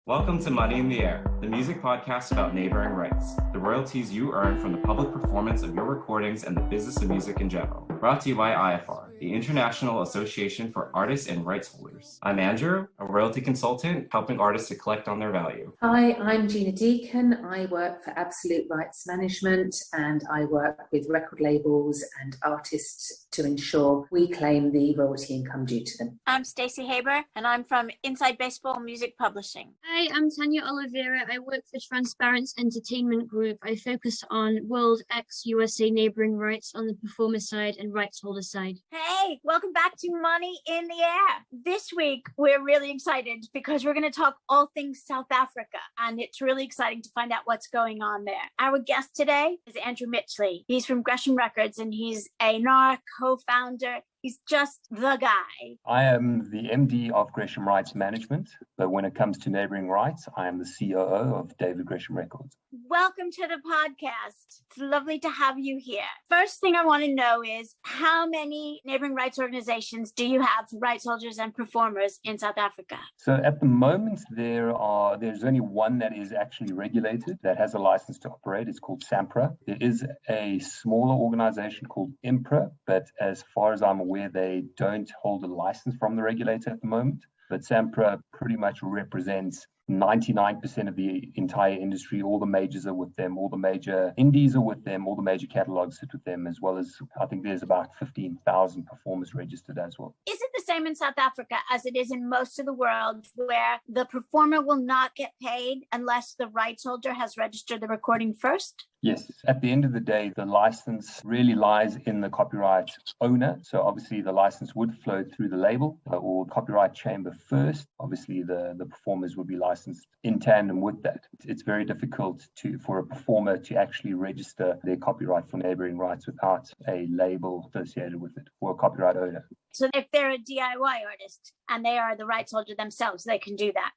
Welcome to Money in the Air, the music podcast about neighboring rights, the royalties you earn from the public performance of your recordings and the business of music in general. Brought to you by IAFAR, the International Association for Artists and Rights Holders. I'm Andrew, a royalty consultant helping artists to collect on their value. Hi, I'm Gina, Deacon. I work for Absolute Rights Management and I work with record labels and artists to ensure we claim the royalty income due to them. I'm Stacey Haber and I'm from Inside Baseball Music Publishing. Hi, I'm Tania, Oliveira. I work for Transparence Entertainment Group. I focus on World X USA neighbouring rights on the performer side and rights holder side. Hey, welcome back to Money in the Air. This week, we're really excited because we're going to talk all things South Africa, and it's really exciting to find out what's going on there. Our guest today is Andrew Mitchley. He's from Gresham Records, and he's a NAR co-founder. He's just the guy. I am the MD of Gresham Rights Management, but when it comes to neighbouring rights, I am the COO of David Gresham Records. Welcome to the podcast. It's lovely to have you here. First thing I want to know is how many neighbouring rights organizations do you have for rights holders and performers in South Africa? So at the moment, there's only one that is actually regulated, that has a license to operate. It's called SAMPRA. There is a smaller organization called IMPRA, but as far as I'm aware, they don't hold a license from the regulator at the moment. But SAMPRA pretty much represents 99% of the entire industry. All the majors are with them, all the major indies are with them, all the major catalogs sit with them, as well as I think there's about 15,000 performers registered as well. Is it the same in South Africa as it is in most of the world, where the performer will not get paid unless the rights holder has registered the recording first? Yes. At the end of the day, the license really lies in the copyright owner. So obviously the license would flow through the label or copyright chamber first. Obviously the performers would be licensed in tandem with that. It's very difficult for a performer to actually register their copyright for neighbouring rights without a label associated with it or a copyright owner. So if they're a DIY artist and they are the rights holder themselves, they can do that?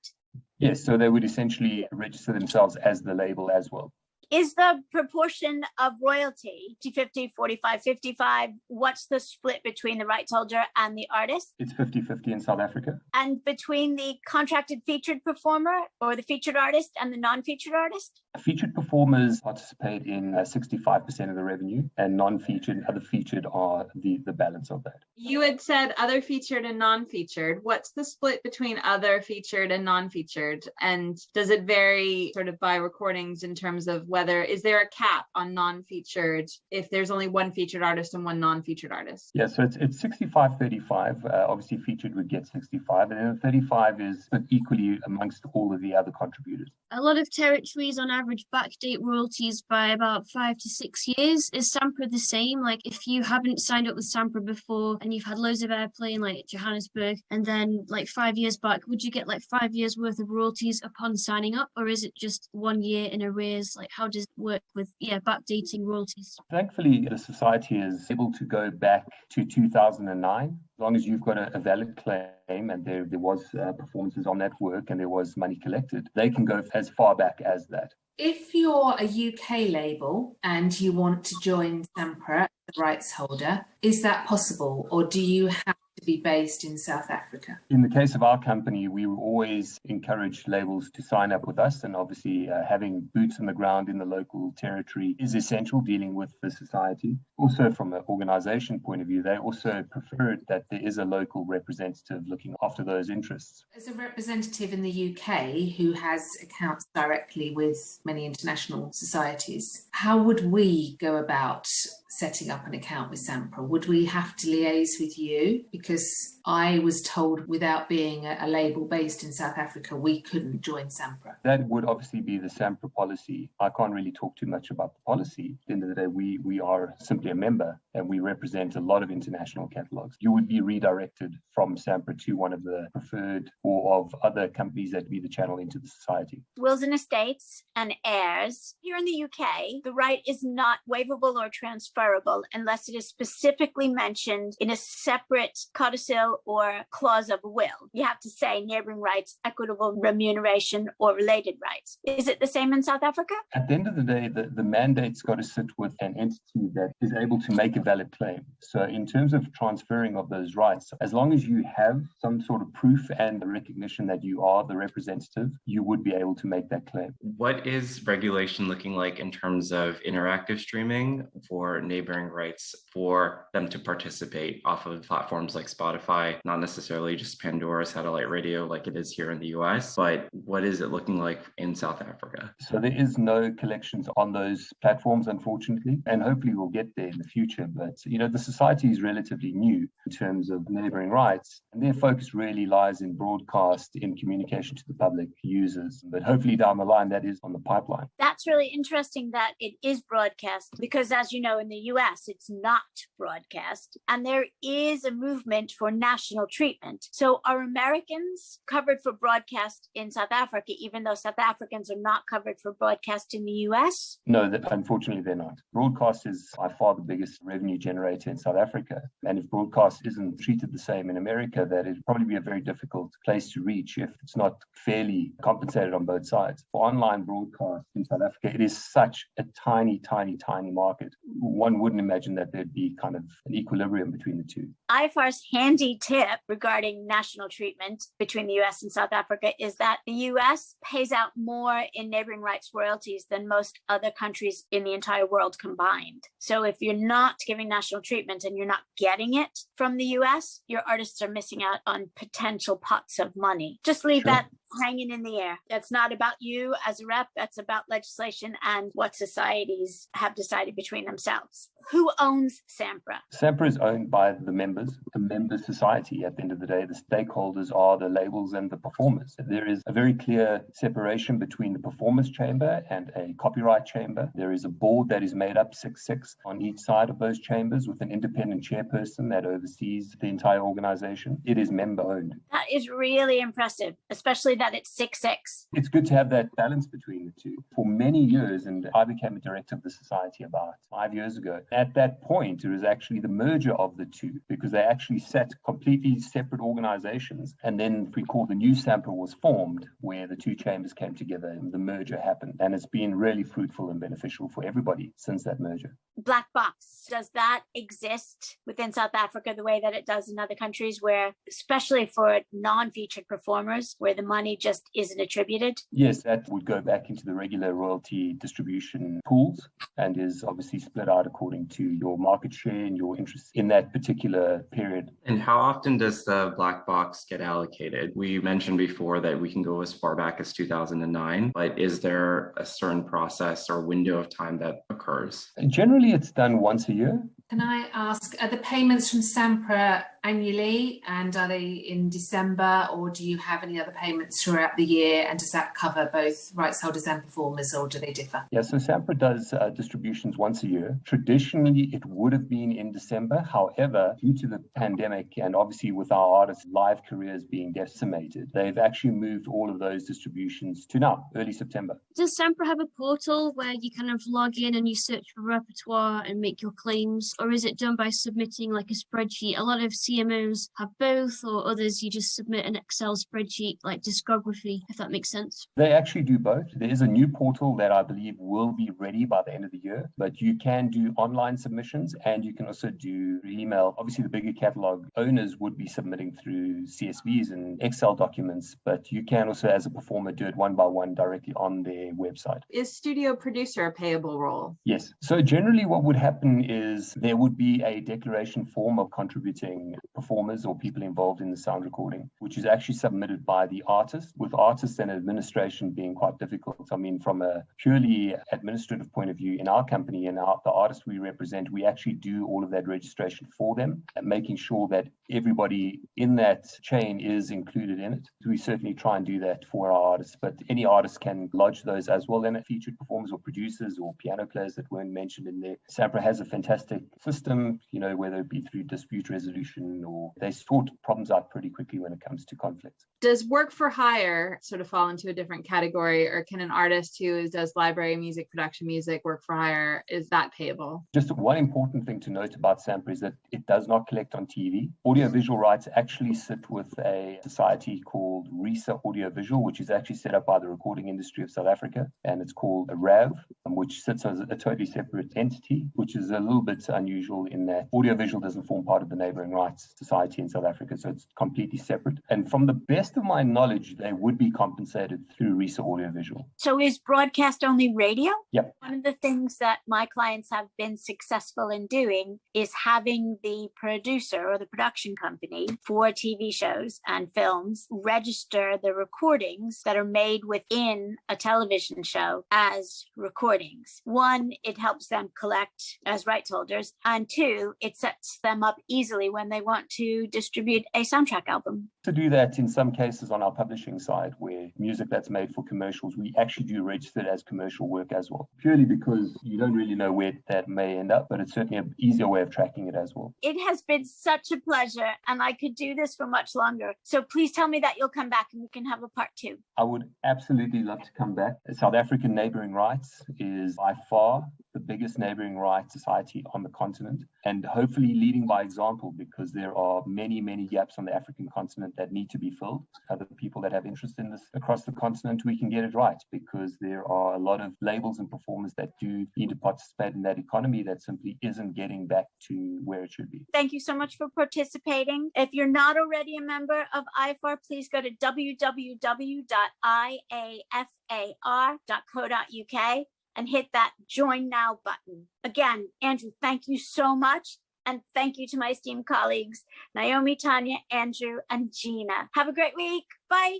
Yes, so they would essentially register themselves as the label as well. Is the proportion of royalty 50-50, 45-55? What's the split between the rights holder and the artist? It's 50-50 in South Africa. And between the contracted featured performer or the featured artist and the non-featured artist? Featured performers participate in 65% of the revenue, and non-featured, other featured are the balance of that. You had said other featured and non-featured. What's the split between other featured and non-featured? And does it vary sort of by recordings in terms of is there a cap on non-featured if there's only one featured artist and one non-featured artist? Yeah, so it's 65-35. Obviously featured would get 65, and then the 35 is split equally amongst all of the other contributors. A lot of territories on average backdate royalties by about 5 to 6 years. Is SAMPRA the same? Like if you haven't signed up with SAMPRA before and you've had loads of airplay in like Johannesburg, and then like 5 years back, would you get like 5 years worth of royalties upon signing up, or is it just 1 year in arrears? Like how does it work with backdating royalties? Thankfully, the society is able to go back to 2009. As long as you've got a valid claim and there was performances on that work and there was money collected, they can go as far back as that. If you're a UK label and you want to join SAMPRA, the rights holder, is that possible, or do you have to be based in South Africa? In the case of our company, we always encourage labels to sign up with us, and obviously having boots on the ground in the local territory is essential, dealing with the society. Also from an organization point of view, they also prefer that there is a local representative looking after those interests. As a representative in the UK who has accounts directly with many international societies, how would we go about setting up an account with SAMPRA? Would we have to liaise with you? Because I was told without being a label based in South Africa, we couldn't join SAMPRA. That would obviously be the SAMPRA policy. I can't really talk too much about the policy. At the end of the day, we are simply a member and we represent a lot of international catalogs. You would be redirected from SAMPRA to one of the preferred or of other companies that be the channel into the society. Wills and estates and heirs. Here in the UK, the right is not waivable or transferable unless it is specifically mentioned in a separate codicil or clause of will. You have to say neighbouring rights, equitable remuneration, or related rights. Is it the same in South Africa? At the end of the day, the mandate's got to sit with an entity that is able to make a valid claim. So in terms of transferring of those rights, as long as you have some sort of proof and recognition that you are the representative, you would be able to make that claim. What is regulation looking like in terms of interactive streaming for neighboring rights for them to participate off of platforms like Spotify, not necessarily just Pandora satellite radio like it is here in the US, but what is it looking like in South Africa? So there is no collections on those platforms, unfortunately, and hopefully we'll get there in the future. But, the society is relatively new in terms of neighboring rights, and their focus really lies in broadcast, in communication to the public users. But hopefully down the line, that is on the pipeline. That's really interesting that it is broadcast because, as you know, in the US, it's not broadcast. And there is a movement for national treatment. So are Americans covered for broadcast in South Africa, even though South Africans are not covered for broadcast in the US? No, unfortunately, they're not. Broadcast is by far the biggest revenue generator in South Africa. And if broadcast isn't treated the same in America, that it'd probably be a very difficult place to reach if it's not fairly compensated on both sides. For online broadcast in South Africa, it is such a tiny, tiny, tiny market. One wouldn't imagine that there'd be kind of an equilibrium between the two. IAFAR's handy tip regarding national treatment between the US and South Africa is that the US pays out more in neighboring rights royalties than most other countries in the entire world combined. So if you're not giving national treatment and you're not getting it from the US, your artists are missing out on potential pots of money. Just leave that hanging in the air. That's not about you as a rep. That's about legislation and what societies have decided between themselves. Who owns SAMPRA? SAMPRA is owned by the members, a member society. At the end of the day, the stakeholders are the labels and the performers. There is a very clear separation between the performers chamber and a copyright chamber. There is a board that is made up 6-6 on each side of those chambers with an independent chairperson that oversees the entire organization. It is member owned. That is really impressive, especially that it's 6-6. It's good to have that balance between the two. For many years, and I became a director of the society about 5 years ago, at that point, it was actually the merger of the two because they actually sat completely separate organizations. And then, if we call the new SAMPRA was formed, where the two chambers came together and the merger happened. And it's been really fruitful and beneficial for everybody since that merger. Black box, does that exist within South Africa the way that it does in other countries where, especially for non-featured performers, where the money just isn't attributed? Yes, that would go back into the regular royalty distribution pools and is obviously split out according to your market share and your interest in that particular period. And how often does the black box get allocated? We mentioned before that we can go as far back as 2009, but is there a certain process or window of time that occurs? Generally, it's done once a year. Can I ask, are the payments from SAMPRA annually and are they in December, or do you have any other payments throughout the year, and does that cover both rights holders and performers, or do they differ? Yeah, so SAMPRA does distributions once a year. Traditionally, it would have been in December. However, due to the pandemic and obviously with our artists' live careers being decimated, they've actually moved all of those distributions to now, early September. Does SAMPRA have a portal where you kind of log in and you search for repertoire and make your claims? Or is it done by submitting like a spreadsheet? A lot of CMOs have both, or others you just submit an Excel spreadsheet like discography, if that makes sense. They actually do both. There is a new portal that I believe will be ready by the end of the year, but you can do online submissions and you can also do email. Obviously, the bigger catalog owners would be submitting through CSVs and Excel documents, but you can also, as a performer, do it one by one directly on their website. Is studio producer a payable role? Yes. So generally what would happen is there would be a declaration form of contributing performers or people involved in the sound recording, which is actually submitted by the artist, with artists and administration being quite difficult. I mean, from a purely administrative point of view, in our company and the artists we represent, we actually do all of that registration for them and making sure that everybody in that chain is included in it. We certainly try and do that for our artists, but any artist can lodge those as well. And featured performers or producers or piano players that weren't mentioned in there. SAMPRA has a fantastic system, whether it be through dispute resolution in, or they sort problems out pretty quickly when it comes to conflicts. Does work for hire sort of fall into a different category, or can an artist who does library music, production music, work for hire, is that payable? Just one important thing to note about SAMPRA is that it does not collect on TV. Audiovisual rights actually sit with a society called RISA Audiovisual, which is actually set up by the Recording Industry of South Africa, and it's called a RAV, which sits as a totally separate entity, which is a little bit unusual in that audiovisual doesn't form part of the Neighbouring Rights Society in South Africa, so it's completely separate. And from the best of my knowledge, they would be compensated through RISA Audiovisual. So is broadcast only radio? Yep. One of the things that my clients have been successful in doing is having the producer or the production company for TV shows and films register the recordings that are made within a television show as recordings. One, it helps them collect as rights holders, and two, it sets them up easily when they want to distribute a soundtrack album. To do that, in some cases on our publishing side, where music that's made for commercials, we actually do register it as commercial work as well, purely because you don't really know where that may end up, but it's certainly an easier way of tracking it as well. It has been such a pleasure, and I could do this for much longer. So please tell me that you'll come back and we can have a part 2. I would absolutely love to come back. South African Neighbouring Rights is by far the biggest neighbouring rights society on the continent, and hopefully leading by example, because there are many, many gaps on the African continent that need to be filled. Other people that have interest in this across the continent, we can get it right, because there are a lot of labels and performers that do need to participate in that economy that simply isn't getting back to where it should be. Thank you so much for participating. If you're not already a member of IAFAR, please go to www.iafar.co.uk and hit that join now button. Again, Andrew, thank you so much. And thank you to my esteemed colleagues, Naomi, Tania, Andrew, and Gina. Have a great week. Bye.